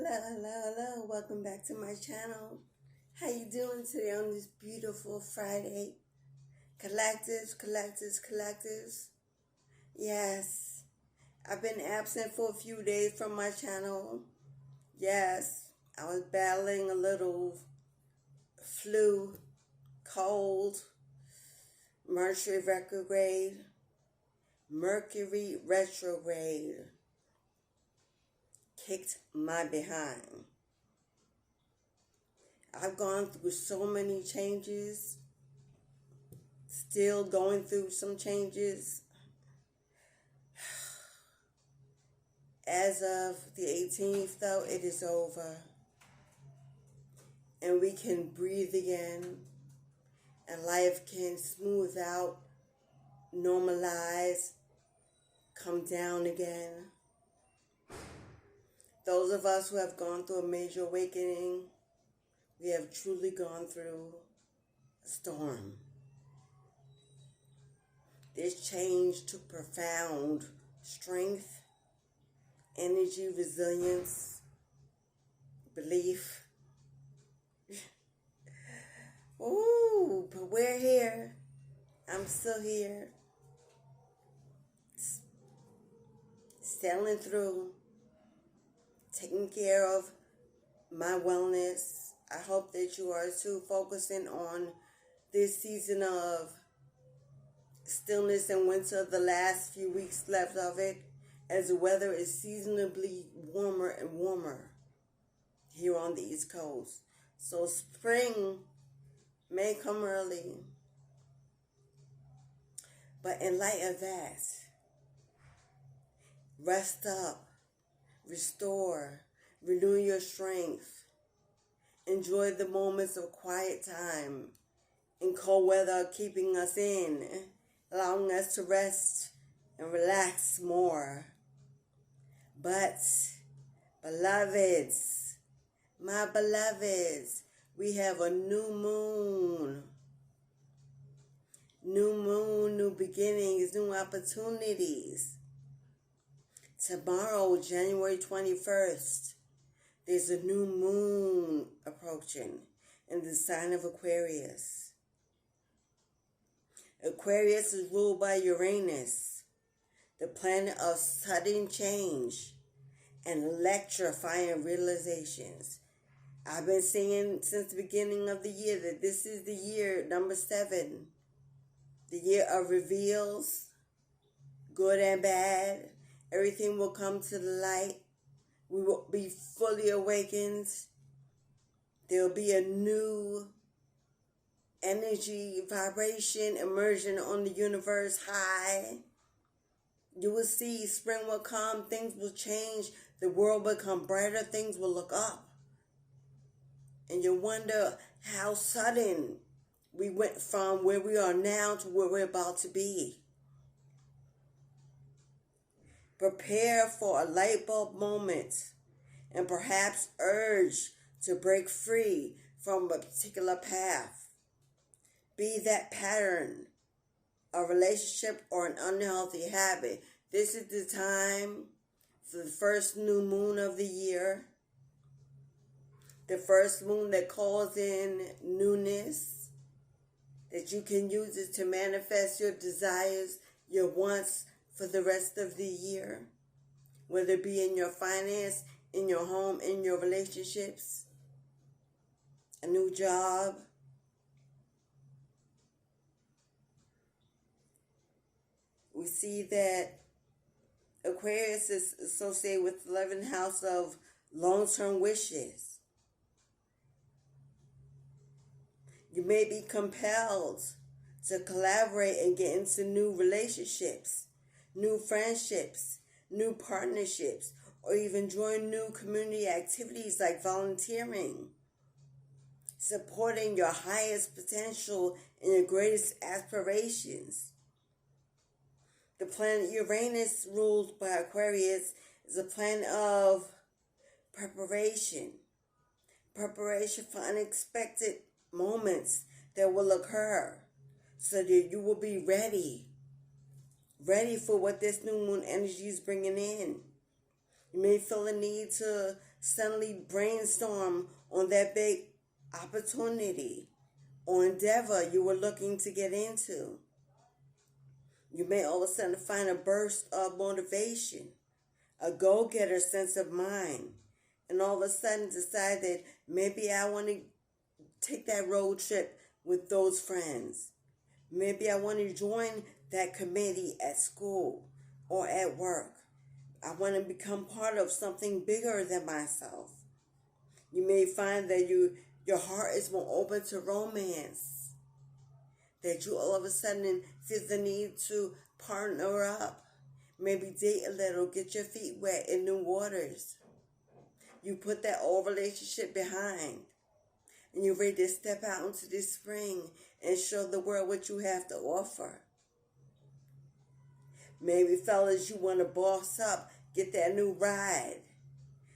Hello. Welcome back to my channel. How you doing today on this beautiful Friday? Collectives. Yes, I've been absent for a few days from my channel. Yes, I was battling a little flu, cold, Mercury retrograde kicked my behind. I've gone through so many changes, still going through some changes. As of the 18th, though, it is over. And we can breathe again. And life can smooth out, normalize, come down again. Those of us who have gone through a major awakening, we have truly gone through a storm. This change took profound strength, energy, resilience, belief. Ooh, but we're here. I'm still here. Sailing through, taking care of my wellness. I hope that you are too, focusing on this season of stillness and winter, the last few weeks left of it, as the weather is seasonably warmer and warmer here on the East Coast. So spring may come early. But in light of that, rest up, restore, renew your strength. Enjoy the moments of quiet time in cold weather, keeping us in, allowing us to rest and relax more. But, beloveds, my beloveds, we have a new moon. New moon, new beginnings, new opportunities. Tomorrow, January 21st, there's a new moon approaching in the sign of Aquarius. Aquarius is ruled by Uranus, the planet of sudden change and electrifying realizations. I've been saying since the beginning of the year that this is the year number 7, the year of reveals, good and bad. Everything will come to the light. We will be fully awakened. There will be a new energy, vibration, immersion on the universe high. You will see spring will come, things will change, the world will become brighter, things will look up. And you wonder how sudden we went from where we are now to where we're about to be. Prepare for a light bulb moment and perhaps urge to break free from a particular path. Be that pattern, a relationship, or an unhealthy habit. This is the time for the first new moon of the year. The first moon that calls in newness, that you can use it to manifest your desires, your wants for the rest of the year, whether it be in your finance, in your home, in your relationships, a new job. We see that Aquarius is associated with the 11th house of long-term wishes. You may be compelled to collaborate and get into new relationships, new friendships, new partnerships, or even join new community activities like volunteering, supporting your highest potential and your greatest aspirations. The planet Uranus, ruled by Aquarius, is a planet of preparation for unexpected moments that will occur, so that you will be ready for what this new moon energy is bringing in. You may feel the need to suddenly brainstorm on that big opportunity or endeavor you were looking to get into. You may all of a sudden find a burst of motivation, a go-getter sense of mind, and all of a sudden decide that maybe I want to take that road trip with those friends. Maybe I want to join that committee at school or at work. I want to become part of something bigger than myself. You may find that your heart is more open to romance, that you all of a sudden feel the need to partner up, maybe date a little, get your feet wet in new waters. You put that old relationship behind, and you're ready to step out into this spring and show the world what you have to offer. Maybe, fellas, you want to boss up, get that new ride,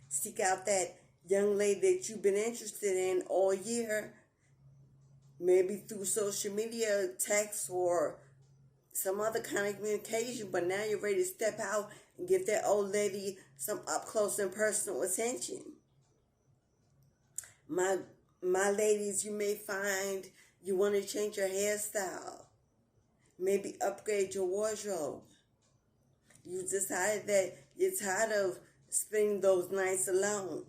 seek out that young lady that you've been interested in all year, maybe through social media, text, or some other kind of communication, but now you're ready to step out and give that old lady some up close and personal attention. My ladies, you may find you want to change your hairstyle, maybe upgrade your wardrobe. You decided that you're tired of spending those nights alone.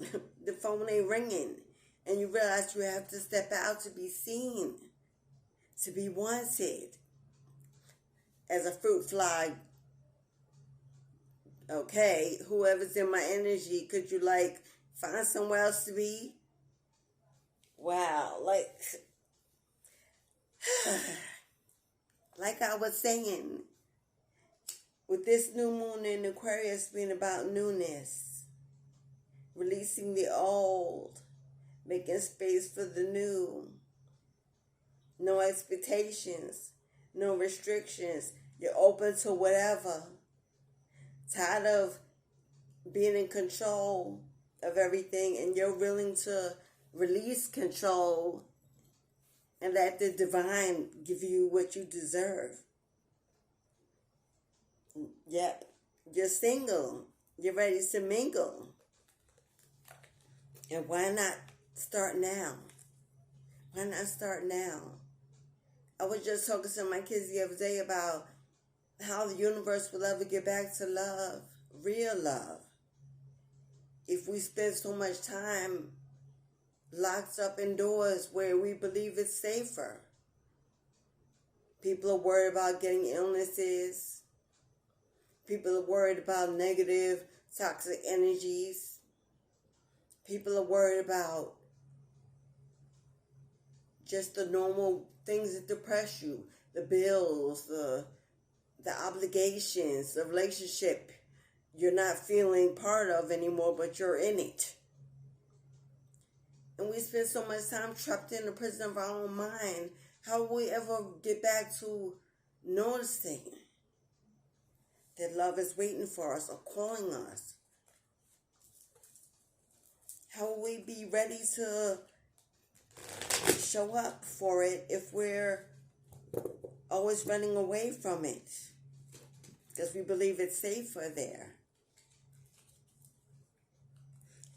The phone ain't ringing, and you realize you have to step out to be seen, to be wanted. As a fruit fly, okay, whoever's in my energy, could you find somewhere else to be? Wow, like I was saying, with this new moon in Aquarius being about newness, releasing the old, making space for the new, no expectations, no restrictions, you're open to whatever, tired of being in control of everything, and you're willing to release control and let the divine give you what you deserve. Yep, you're single, you're ready to mingle. And why not start now? Why not start now? I was just talking to my kids the other day about how the universe will ever get back to love, real love, if we spend so much time locked up indoors where we believe it's safer. People are worried about getting illnesses. People are worried about negative, toxic energies. People are worried about just the normal things that depress you, the bills, the obligations, the relationship you're not feeling part of anymore, but you're in it. And we spend so much time trapped in the prison of our own mind. How will we ever get back to noticing that love is waiting for us or calling us? How will we be ready to show up for it if we're always running away from it because we believe it's safer there?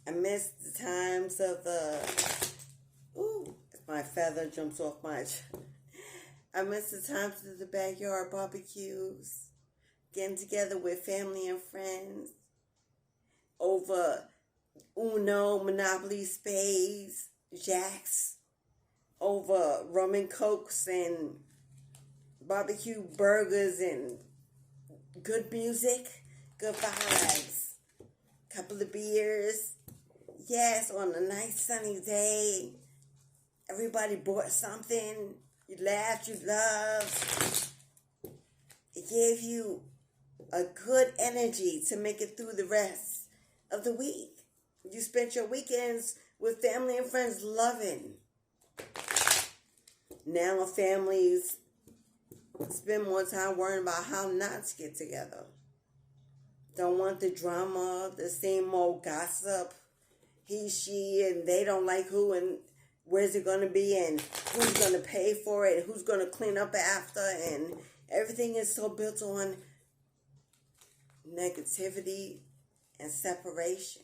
I miss the times of my feather jumps off my I miss the times of the backyard barbecues, getting together with family and friends over Uno, Monopoly, Spades, Jacks, over rum and cokes and barbecue burgers and good music, good vibes, couple of beers. Yes, on a nice sunny day, everybody bought something. You laughed, you loved. It gave you a good energy to make it through the rest of the week. You spent your weekends with family and friends loving. Now families spend more time worrying about how not to get together. Don't want the drama, the same old gossip. He, she, and they don't like who, and where's it going to be, and who's going to pay for it, and who's going to clean up after, and everything is so built on negativity and separation.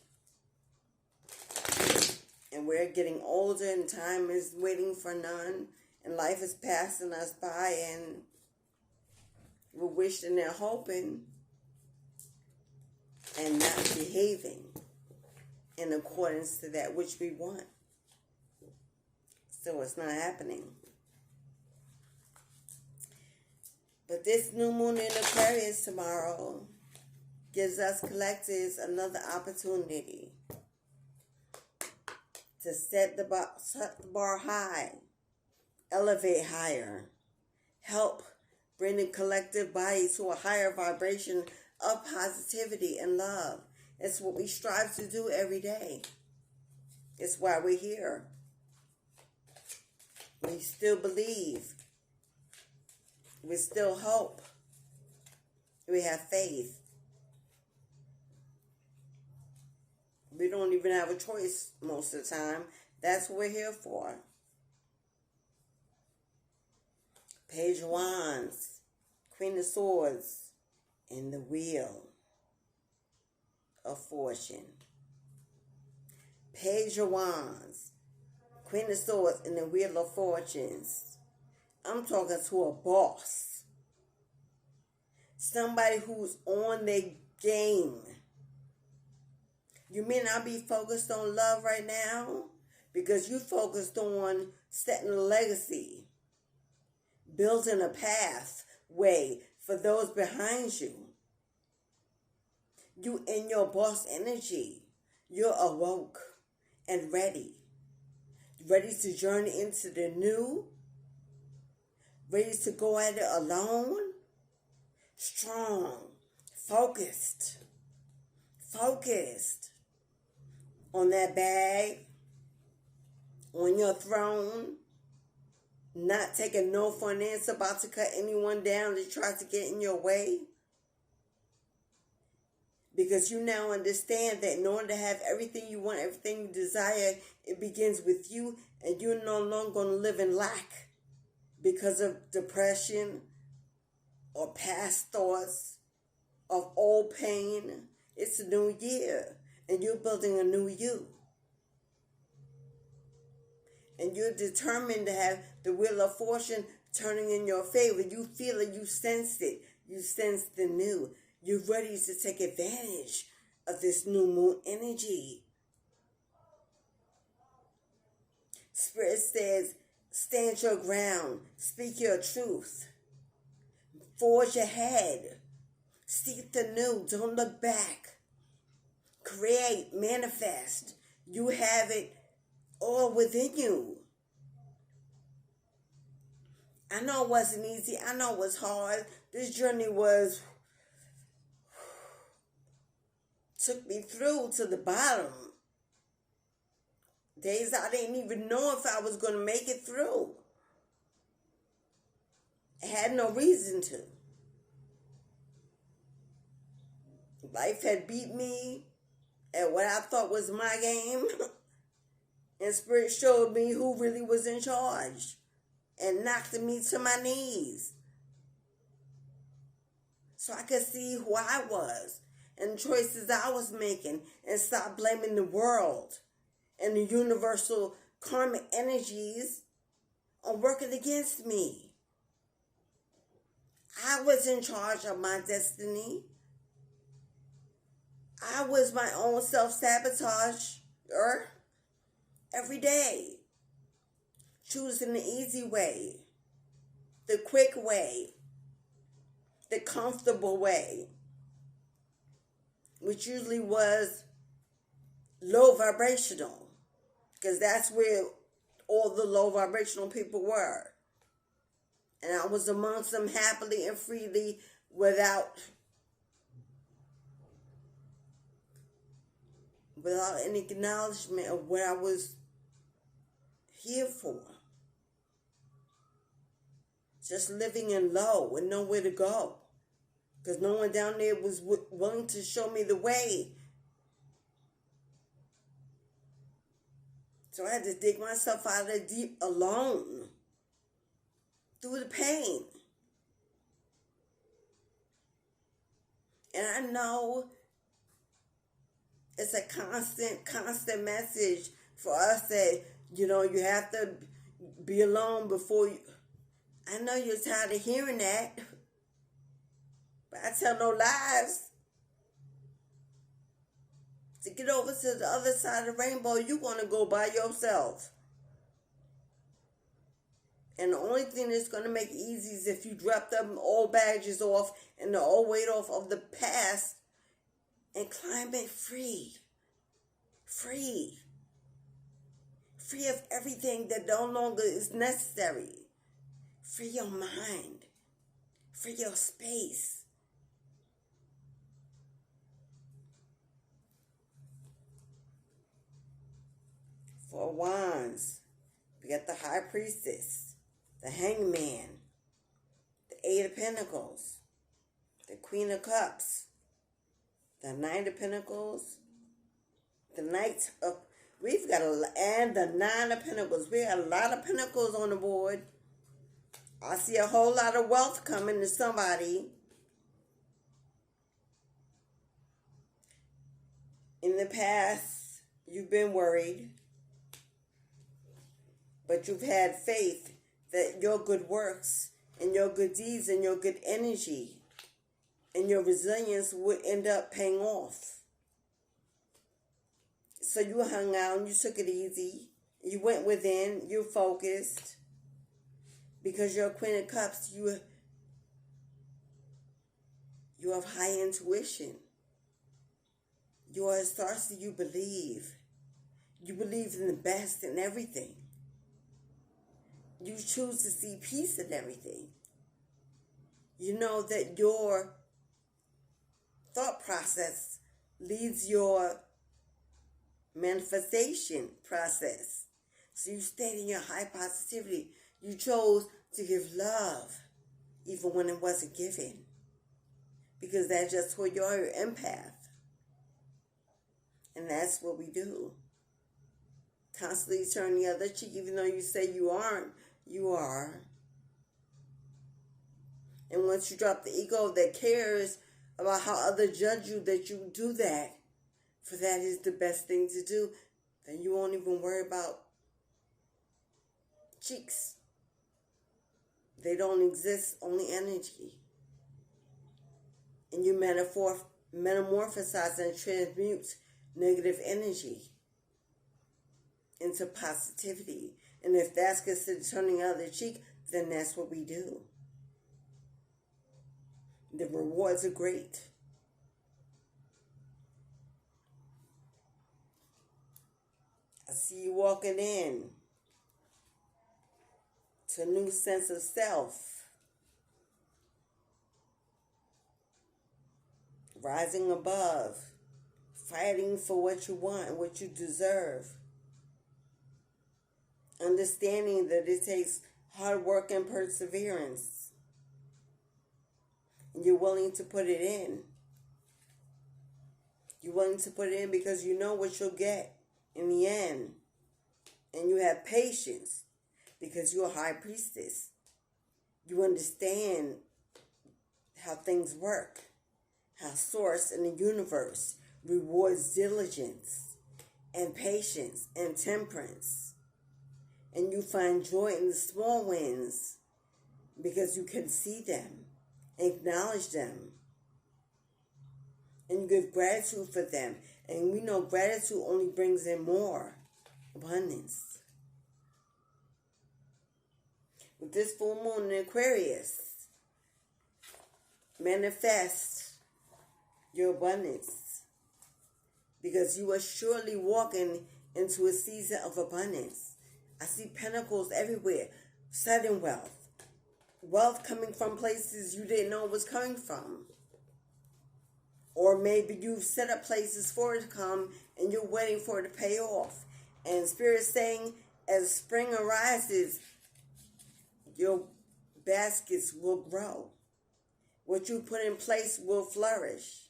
And we're getting older and time is waiting for none. And life is passing us by and we're wishing and hoping and not behaving in accordance to that which we want. So it's not happening. But this new moon in Aquarius tomorrow gives us collectives another opportunity to set the bar high, elevate higher, help bring the collective body to a higher vibration of positivity and love. It's what we strive to do every day. It's why we're here. We still believe. We still hope. We have faith. We don't even have a choice most of the time. That's what we're here for. Page of Wands, Queen of Swords, and the Wheel of Fortune. Page of Wands, Queen of Swords, and the Wheel of Fortunes. I'm talking to a boss. Somebody who's on their game. You may not be focused on love right now because you focused on setting a legacy, building a pathway for those behind you. You in your boss energy. You're awoke and ready. Ready to journey into the new. Ready to go at it alone. Strong. Focused. Focused on that bag. On your throne. Not taking no for an answer. About to cut anyone down that tries to get in your way. Because you now understand that in order to have everything you want, everything you desire, it begins with you. And you're no longer going to live in lack because of depression or past thoughts of old pain. It's a new year. And you're building a new you. And you're determined to have the Wheel of Fortune turning in your favor. You feel it. You sense it. You sense the new. You're ready to take advantage of this new moon energy. Spirit says, stand your ground. Speak your truth. Forge ahead. Seek the new. Don't look back. Create. Manifest. You have it all within you. I know it wasn't easy. I know it was hard. This journey took me through to the bottom. Days I didn't even know if I was going to make it through. I had no reason to. Life had beat me at what I thought was my game. And Spirit showed me who really was in charge. And knocked me to my knees. So I could see who I was. And the choices I was making. And stop blaming the world. And the universal karmic energies are working against me. I was in charge of my destiny. I was my own self-sabotager every day. Choosing the easy way, the quick way, the comfortable way, which usually was low vibrational, because that's where all the low vibrational people were. And I was amongst them happily and freely without any acknowledgement of what I was here for. Just living in low with nowhere to go. Because no one down there was willing to show me the way. So I had to dig myself out of the deep alone. Through the pain. And I know it's a constant message for us that, you have to be alone before you. I know you're tired of hearing that, but I tell no lies. To get over to the other side of the rainbow, you want to go by yourself. And the only thing that's going to make it easy is if you drop them old baggages off and the old weight off of the past and climb it free. Free. Free of everything that no longer is necessary. Free your mind. Free your space. For wands, we got the High Priestess, the Hangman, the Eight of Pentacles, the Queen of Cups, the Nine of Pentacles, the Knight of, and the Nine of Pentacles. We got a lot of pentacles on the board. I see a whole lot of wealth coming to somebody. In the past, you've been worried, but you've had faith that your good works and your good deeds and your good energy and your resilience would end up paying off. So you hung out and you took it easy. You went within, you focused. Because you're a Queen of Cups, you have high intuition. You are a star, so you believe. You believe in the best in everything. You choose to see peace in everything. You know that your thought process leads your manifestation process. So you stayed in your high positivity. You chose to give love even when it wasn't given. Because that's just who you are, you're empath. And that's what we do. Constantly turn the other cheek, even though you say you aren't, you are. And once you drop the ego that cares about how others judge you, that you do that, for that is the best thing to do, then you won't even worry about cheeks. They don't exist, only energy. And you metamorphosize and transmute negative energy into positivity. And if that's considered turning the other cheek, then that's what we do. The rewards are great. I see you walking in to a new sense of self. Rising above. Fighting for what you want, what you deserve. Understanding that it takes hard work and perseverance. And you're willing to put it in. You're willing to put it in because you know what you'll get in the end. And you have patience because you're a high priestess. You understand how things work. How source in the universe rewards diligence and patience and temperance. And you find joy in the small wins because you can see them, acknowledge them, and you give gratitude for them. And we know gratitude only brings in more abundance. With this full moon in Aquarius, manifest your abundance. Because you are surely walking into a season of abundance. I see pentacles everywhere. Sudden wealth. Wealth coming from places you didn't know it was coming from. Or maybe you've set up places for it to come and you're waiting for it to pay off. And Spirit's saying, as spring arises, your baskets will grow. What you put in place will flourish.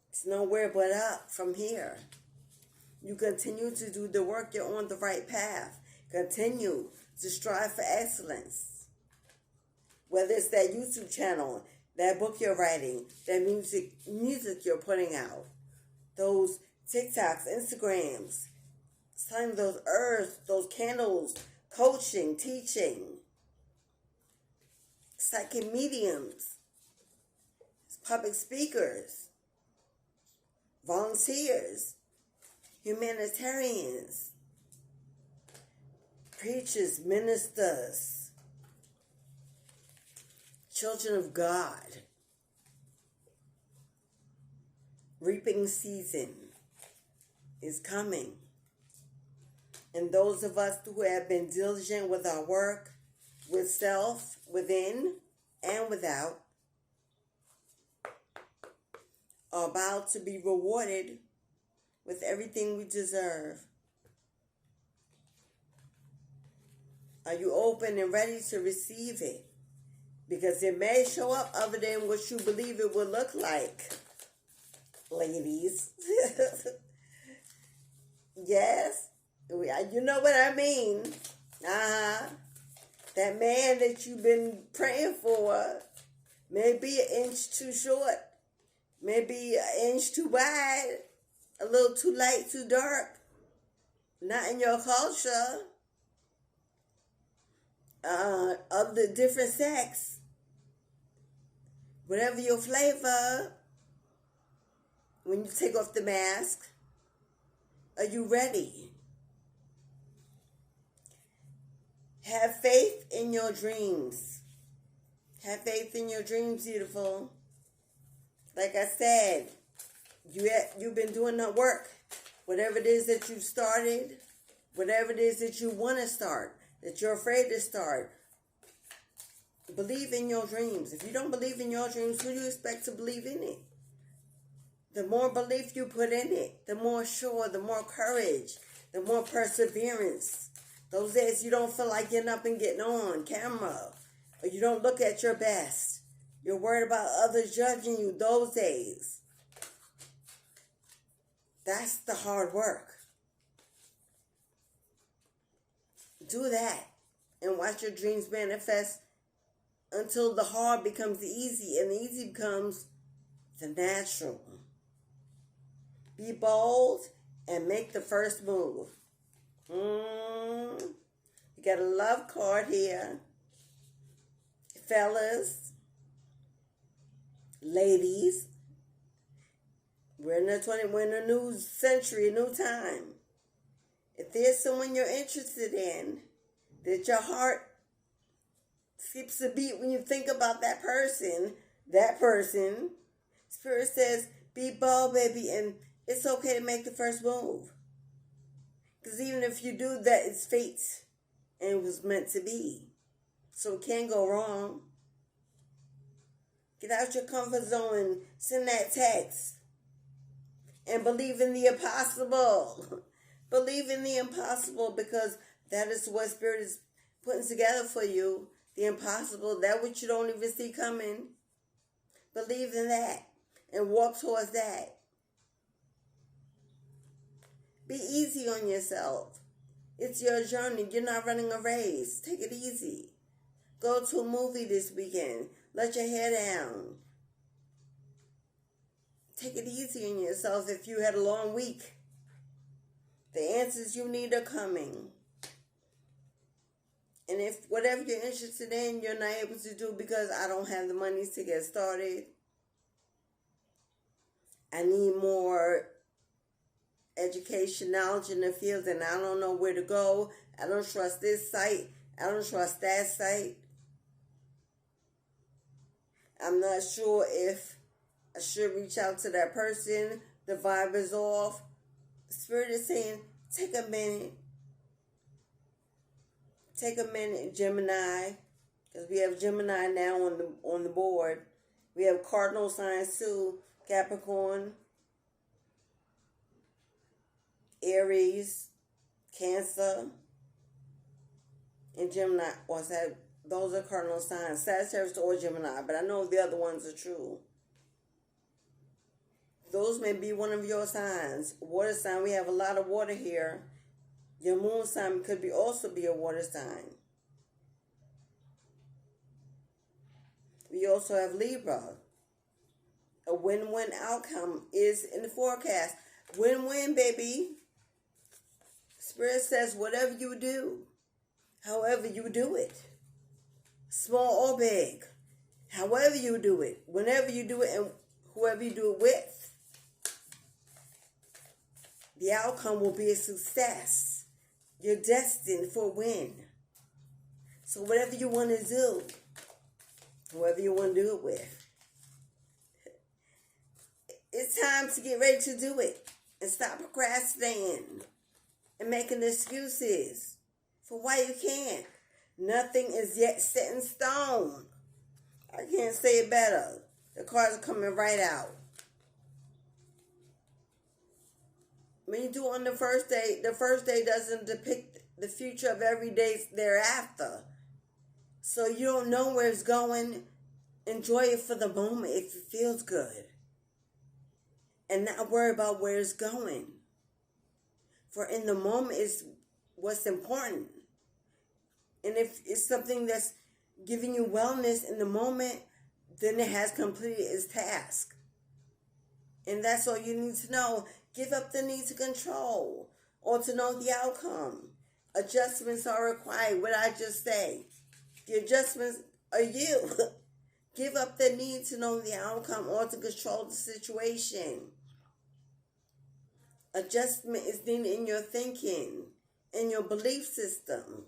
It's nowhere but up from here. You continue to do the work, you're on the right path. Continue to strive for excellence. Whether it's that YouTube channel, that book you're writing, that music you're putting out, those TikToks, Instagrams. It's telling those herbs, those candles, coaching, teaching, psychic mediums, public speakers, volunteers, humanitarians, preachers, ministers, children of God. Reaping season is coming. And those of us who have been diligent with our work, with self, within, and without, are about to be rewarded with everything we deserve. Are you open and ready to receive it? Because it may show up other than what you believe it will look like, ladies. Yes, you know what I mean. That man that you've been praying for may be an inch too short, maybe an inch too wide, a little too light, too dark, not in your culture, of the different sex, whatever your flavor. When you take off the mask, are you ready? Have faith in your dreams. Have faith in your dreams, beautiful. Like I said, you've been doing the work. Whatever it is that you started, whatever it is that you want to start, that you're afraid to start, believe in your dreams. If you don't believe in your dreams, who do you expect to believe in it? The more belief you put in it, the more sure, the more courage, the more perseverance. Those days you don't feel like getting up and getting on camera, or you don't look at your best. You're worried about others judging you those days. That's the hard work. Do that and watch your dreams manifest until the hard becomes the easy and the easy becomes the natural. Be bold and make the first move. You got a love card here. Fellas, ladies, we're in a new century, a new time. If there's someone you're interested in, that your heart skips a beat when you think about that person, Spirit says, be bold, baby, and it's okay to make the first move. Because even if you do that, it's fate, and it was meant to be. So it can't go wrong. Get out your comfort zone and send that text. And believe in the impossible. Believe in the impossible, because that is what Spirit is putting together for you. The impossible, that which you don't even see coming. Believe in that and walk towards that. Be easy on yourself. It's your journey. You're not running a race. Take it easy. Go to a movie this weekend. Let your hair down. Take it easy on yourself if you had a long week. The answers you need are coming. And if whatever you're interested in, you're not able to do because I don't have the money to get started, I need more education, knowledge in the field, and I don't know where to go. I don't trust this site. I don't trust that site. I'm not sure if I should reach out to that person. The vibe is off. Spirit is saying, take a minute. Take a minute, Gemini, because we have Gemini now on the board. We have cardinal signs too, Capricorn, Aries, Cancer, and Gemini. Those are cardinal signs, Sagittarius or Gemini, but I know the other ones are true. Those may be one of your signs. Water sign, we have a lot of water here. Your moon sign could also be a water sign. We also have Libra. A win-win outcome is in the forecast. Win-win, baby. Spirit says whatever you do, however you do it, small or big, however you do it, whenever you do it, and whoever you do it with, the outcome will be a success. You're destined for a win. So whatever you want to do, whoever you want to do it with, it's time to get ready to do it and stop procrastinating and making excuses for why you can't. Nothing is yet set in stone. I can't say it better. The cards are coming right out. When you do it on the first day doesn't depict the future of every day thereafter. So you don't know where it's going. Enjoy it for the moment if it feels good. And not worry about where it's going. For in the moment is what's important. And if it's something that's giving you wellness in the moment, then it has completed its task. And that's all you need to know. Give up the need to control or to know the outcome. Adjustments are required. What I just say. The adjustments are you. Give up the need to know the outcome or to control the situation. Adjustment is needed in your thinking, in your belief system.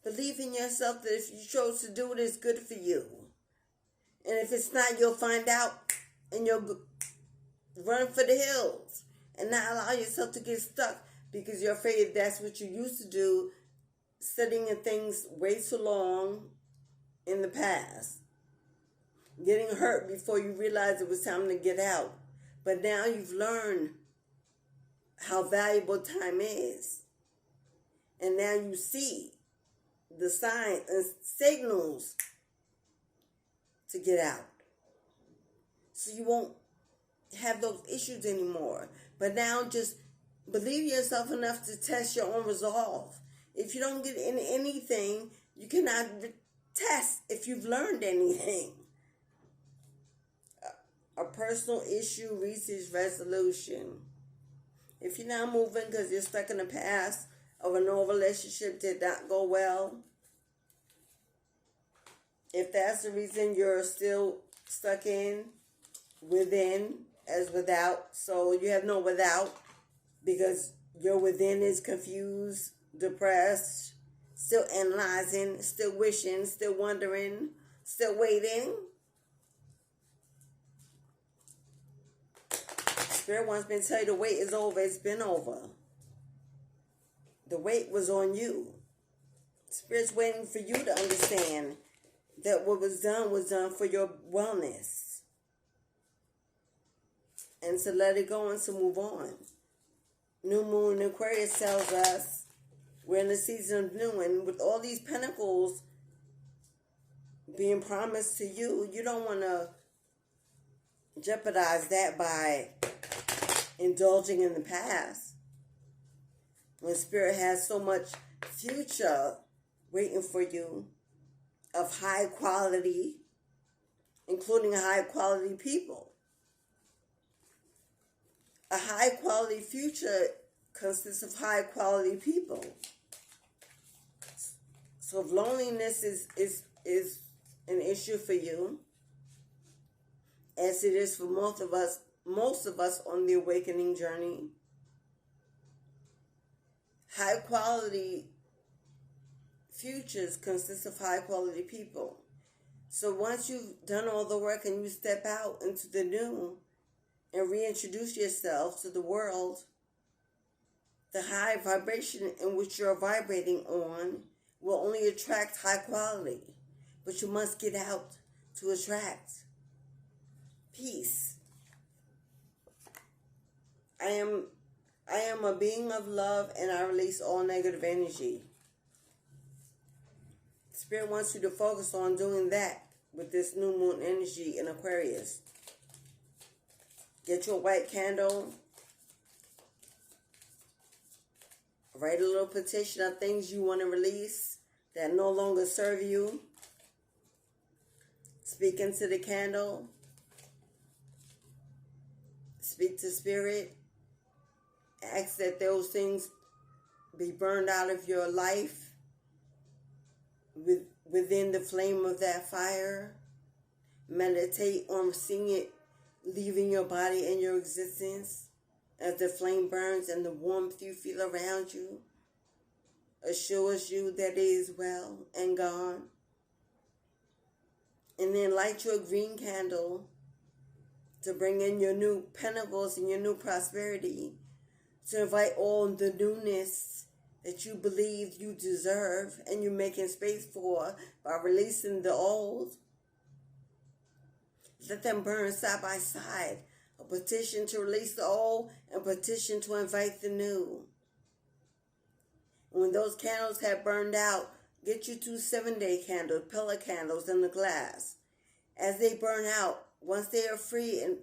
Believe in yourself that if you chose to do it, it's good for you. And if it's not, you'll find out and you'll run for the hills and not allow yourself to get stuck because you're afraid that's what you used to do, sitting in things way too long in the past. Getting hurt before you realized it was time to get out. But now you've learned how valuable time is. And now you see the signs and signals to get out. So you won't have those issues anymore. But now just believe yourself enough to test your own resolve. If you don't get in anything, you cannot test if you've learned anything. A personal issue reaches resolution. If you're not moving because you're stuck in the past of an old relationship did not go well, if that's the reason you're still stuck in, within as without, so you have no without because your within is confused, depressed, still analyzing, still wishing, still wondering, still waiting. Spirit wants me to tell you the wait is over. It's been over. The wait was on you. Spirit's waiting for you to understand that what was done for your wellness. And to let it go and to move on. New moon in Aquarius tells us we're in the season of new. And with all these pentacles being promised to you, you don't want to jeopardize that by indulging in the past. When Spirit has so much future waiting for you of high quality, including high quality people. A high quality future consists of high quality people. So if loneliness is an issue for you, as it is for most of us on the awakening journey, high quality futures consist of high quality people. So once you've done all the work and you step out into the new and reintroduce yourself to the world, the high vibration in which you're vibrating on will only attract high quality. But you must get out to attract peace. I am a being of love and I release all negative energy. Spirit wants you to focus on doing that with this new moon energy in Aquarius. Get you a white candle. Write a little petition of things you want to release that no longer serve you. Speak into the candle. Speak to Spirit. Ask that those things be burned out of your life within the flame of that fire. Meditate on seeing it leaving your body and your existence as the flame burns and the warmth you feel around you assures you that it is well and gone. And then light your green candle to bring in your new pentacles and your new prosperity, to invite all the newness that you believe you deserve and you're making space for by releasing the old. Let them burn side by side. A petition to release the old and a petition to invite the new. When those candles have burned out, get you 2 7-day candles, pillar candles in the glass. As they burn out, once they are free, and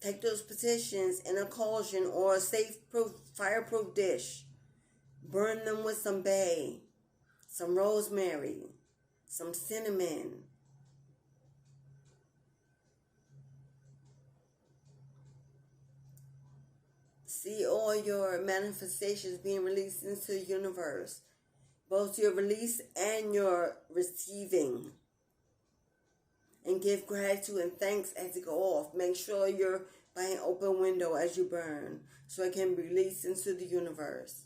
take those petitions in a cauldron or a safe-proof, fireproof dish. Burn them with some bay, some rosemary, some cinnamon. See all your manifestations being released into the universe. Both your release and your receiving. And give gratitude and thanks as you go off. Make sure you're by an open window as you burn, so it can be released into the universe.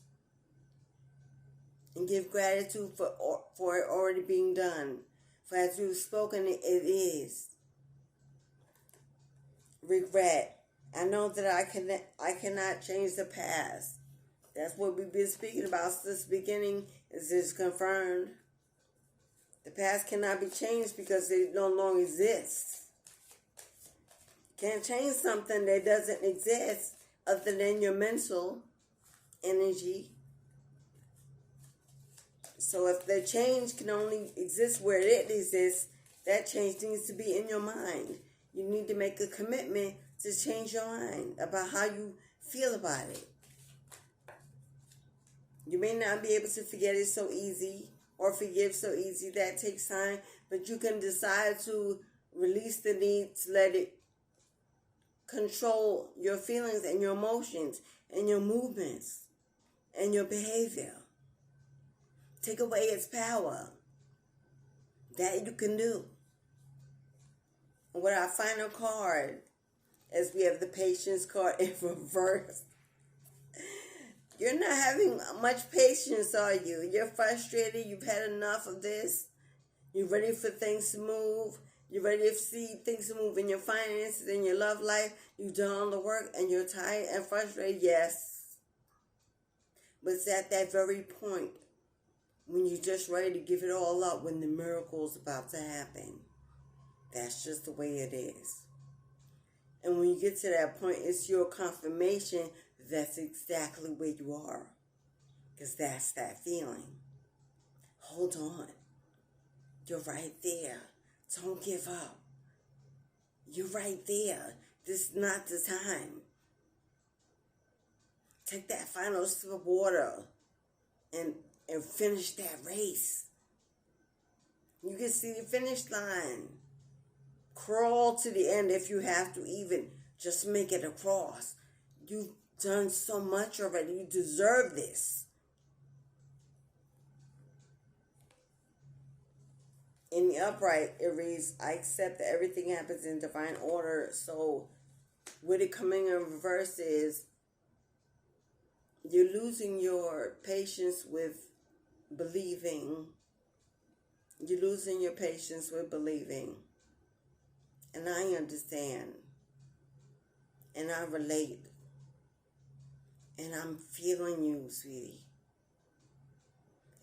And give gratitude for it already being done. For as you've spoken, it is. Regret. I know that I cannot change the past. That's what we've been speaking about since the beginning. Is this confirmed? The past cannot be changed because it no longer exists. Can't change something that doesn't exist other than your mental energy. So if the change can only exist where it exists, that change needs to be in your mind. You need to make a commitment to change your mind about how you feel about it. You may not be able to forget it so easy or forgive so easy. That takes time. But you can decide to release the need to let it control your feelings and your emotions and your movements and your behavior. Take away its power. That you can do. And with our final card, as we have the patience card in reverse, you're not having much patience, are you? You're frustrated. You've had enough of this. You're ready for things to move. You're ready to see things move in your finances, in your love life. You've done all the work and you're tired and frustrated, yes. But it's at that very point when you're just ready to give it all up, when the miracle's about to happen. That's just the way it is. And when you get to that point, it's your confirmation that's exactly where you are. Because that's that feeling. Hold on. You're right there. Don't give up. You're right there. This is not the time. Take that final sip of water and finish that race. You can see the finish line. Crawl to the end if you have to, even just make it across. You've done so much already. You deserve this. In the upright, it reads, I accept that everything happens in divine order. So with it coming in reverse is you're losing your patience with believing. You're losing your patience with believing. And I understand. And I relate. And I'm feeling you, sweetie.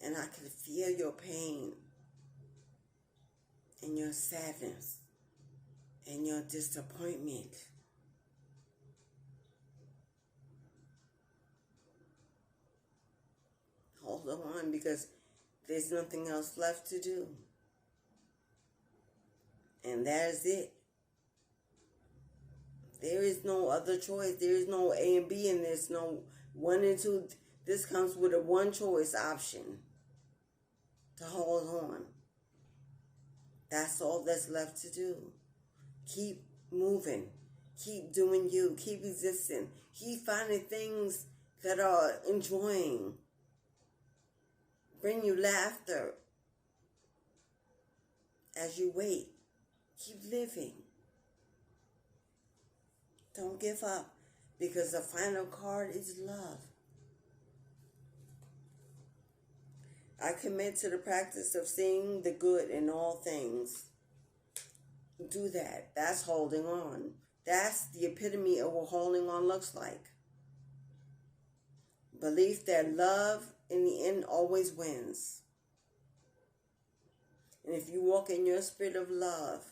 And I can feel your pain. And your sadness. And your disappointment. Hold on, because there's nothing else left to do. And that is it. There is no other choice. There is no A and B, and there's no 1 and 2. This comes with a one choice option to hold on. That's all that's left to do. Keep moving. Keep doing you. Keep existing. Keep finding things that are enjoying, bring you laughter as you wait. Keep living. Don't give up, because the final card is love. I commit to the practice of seeing the good in all things. Do that. That's holding on. That's the epitome of what holding on looks like. Belief that love in the end always wins. And if you walk in your spirit of love,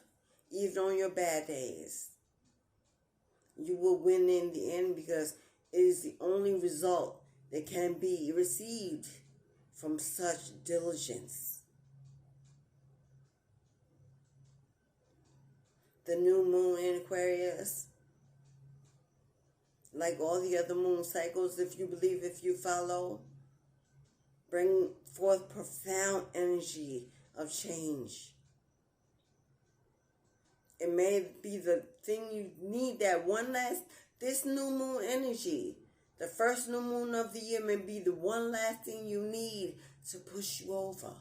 even on your bad days, you will win in the end, because it is the only result that can be received from such diligence. The new moon in Aquarius, like all the other moon cycles, if you believe, if you follow, bring forth profound energy of change. It may be the thing you need, this new moon energy. The first new moon of the year may be the one last thing you need to push you over.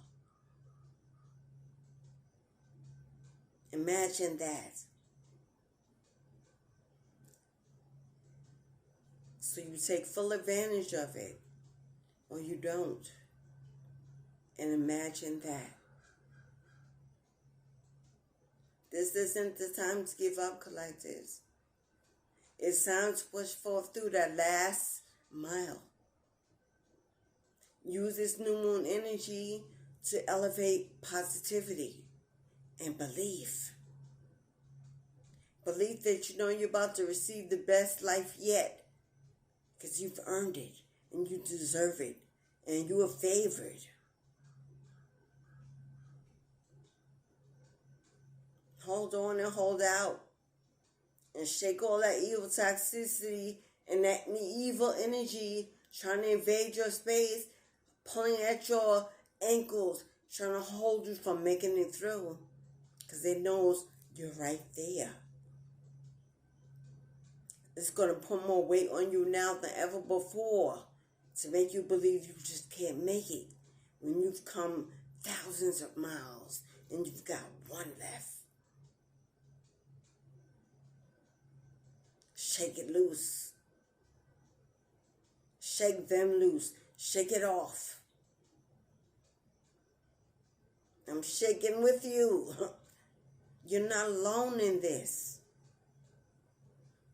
Imagine that. So you take full advantage of it, or you don't. And imagine that. This isn't the time to give up, collectives. It's time to push forth through that last mile. Use this new moon energy to elevate positivity and belief. Belief that you know you're about to receive the best life yet, because you've earned it and you deserve it and you are favored. Hold on and hold out and shake all that evil toxicity and that evil energy trying to invade your space, pulling at your ankles, trying to hold you from making it through, because it knows you're right there. It's going to put more weight on you now than ever before to make you believe you just can't make it when you've come thousands of miles and you've got one left. Shake it loose. Shake them loose. Shake it off. I'm shaking with you. You're not alone in this.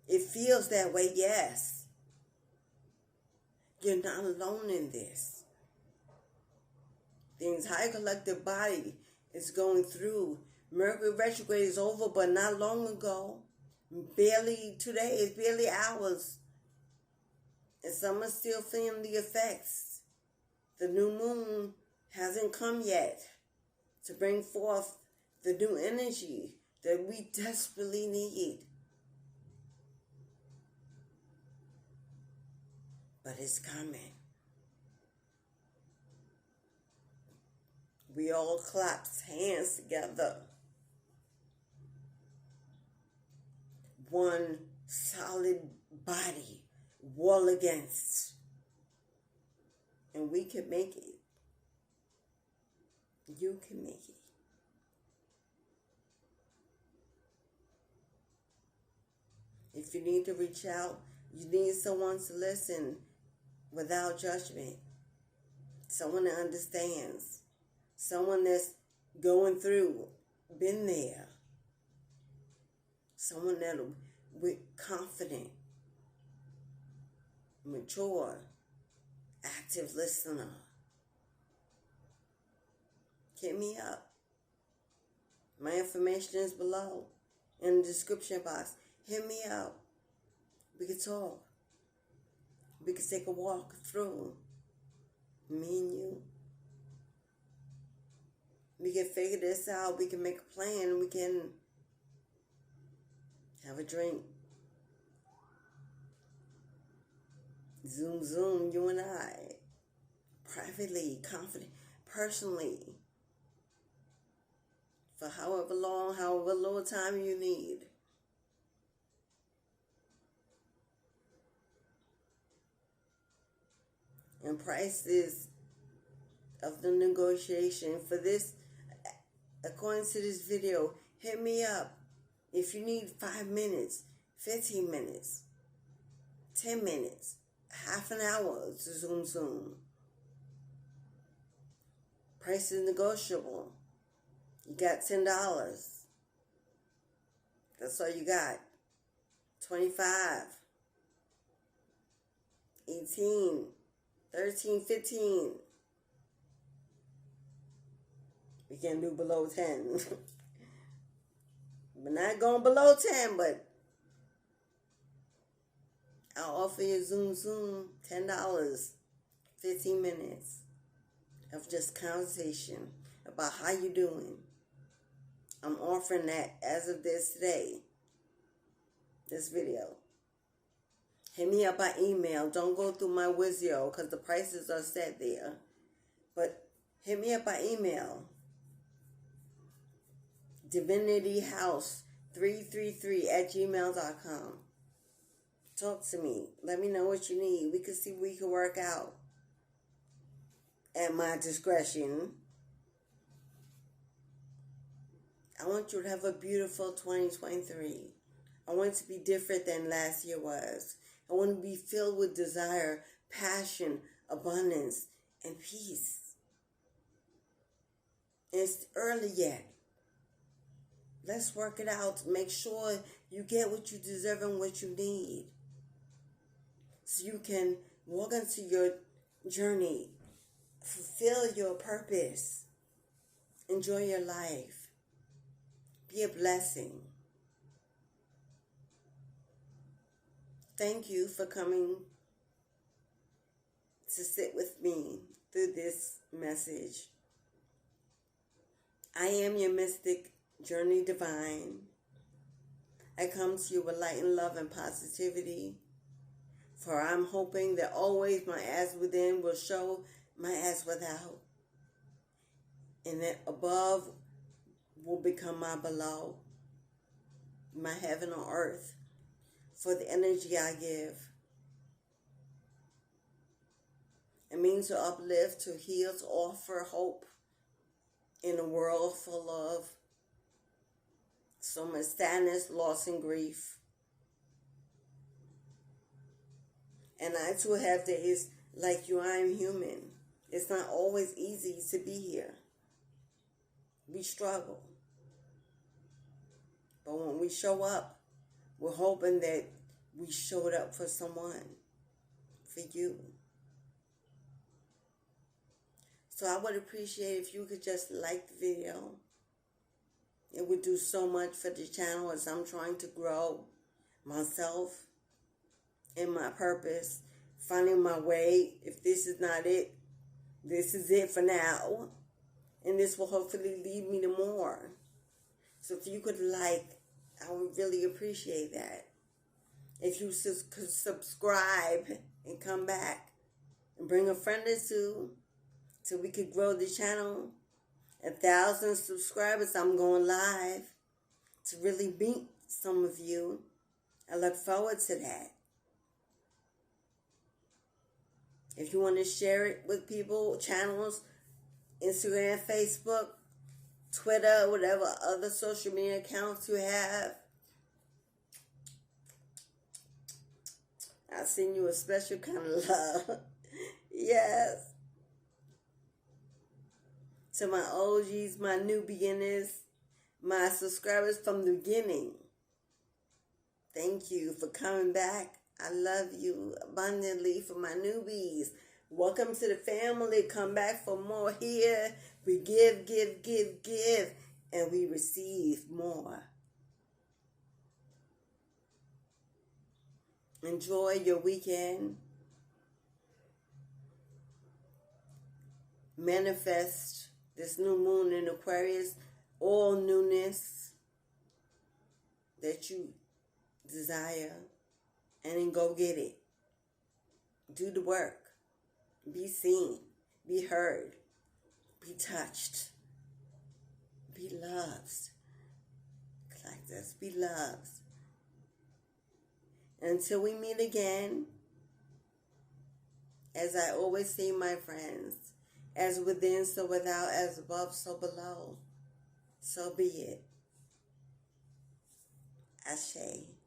It feels that way, yes. You're not alone in this. The entire collective body is going through. Mercury retrograde is over, but not long ago. Barely 2 days, barely hours. And some are still feeling the effects. The new moon hasn't come yet to bring forth the new energy that we desperately need. But it's coming. We all clasp hands together. One solid body, wall against. And we can make it. You can make it. If you need to reach out, you need someone to listen without judgment. Someone that understands. Someone that's going through, been there. Someone that'll be confident, mature, active listener. Hit me up. My information is below in the description box. Hit me up. We can talk. We can take a walk through. Me and you. We can figure this out. We can make a plan. We can have a drink. Zoom, zoom, you and I. Privately, confident, personally. For however long, however little time you need. and prices of the negotiation for this. According to this video, hit me up if you need 5 minutes, 15 minutes, 10 minutes, half an hour to Zoom. Price is negotiable. You got $10. That's all you got. 25, 18, 13, 15. We can do below 10. We're not going below 10, but I'll offer you Zoom, $10, 15 minutes of just conversation about how you're doing. I'm offering that as of this video. Hit me up by email. Don't go through my Wizio because the prices are set there. But hit me up by email. DivinityHouse333@gmail.com. Talk to me. Let me know what you need. We can see what we can work out at my discretion. I want you to have a beautiful 2023. I want it to be different than last year was. I want to be filled with desire, passion, abundance, and peace. It's early yet. Let's work it out. Make sure you get what you deserve and what you need, so you can walk into your journey, fulfill your purpose, enjoy your life, be a blessing. Thank you for coming to sit with me through this message. I am your mystic Journey Divine. I come to you with light and love and positivity. For I'm hoping that always my as within will show my as without. And that above will become my below. My heaven on earth. For the energy I give. It means to uplift, to heal, to offer hope in a world full of so much sadness, loss, and grief. And I too have days like you. I am human. It's not always easy to be here. We struggle. But when we show up, we're hoping that we showed up for someone, for you. So I would appreciate if you could just like the video. It would do so much for the channel as I'm trying to grow myself in my purpose, finding my way. If this is not it, this is it for now. And this will hopefully lead me to more. So if you could like, I would really appreciate that. If you could subscribe and come back and bring a friend or two so we could grow the channel. 1,000 subscribers, I'm going live to really meet some of you. I look forward to that. If you want to share it with people, channels, Instagram, Facebook, Twitter, whatever other social media accounts you have, I'll send you a special kind of love. Yes. To my OGs, my new beginners, my subscribers from the beginning, thank you for coming back. I love you abundantly. For my newbies, welcome to the family. Come back for more here. We give, and we receive more. Enjoy your weekend. Manifest this new moon in Aquarius, all newness that you desire, and then go get it. Do the work. Be seen. Be heard. Be touched. Be loved. Like this. Be loved. Until we meet again, As I always say, my friends, as within, so without, as above, so below. So be it. Ashe.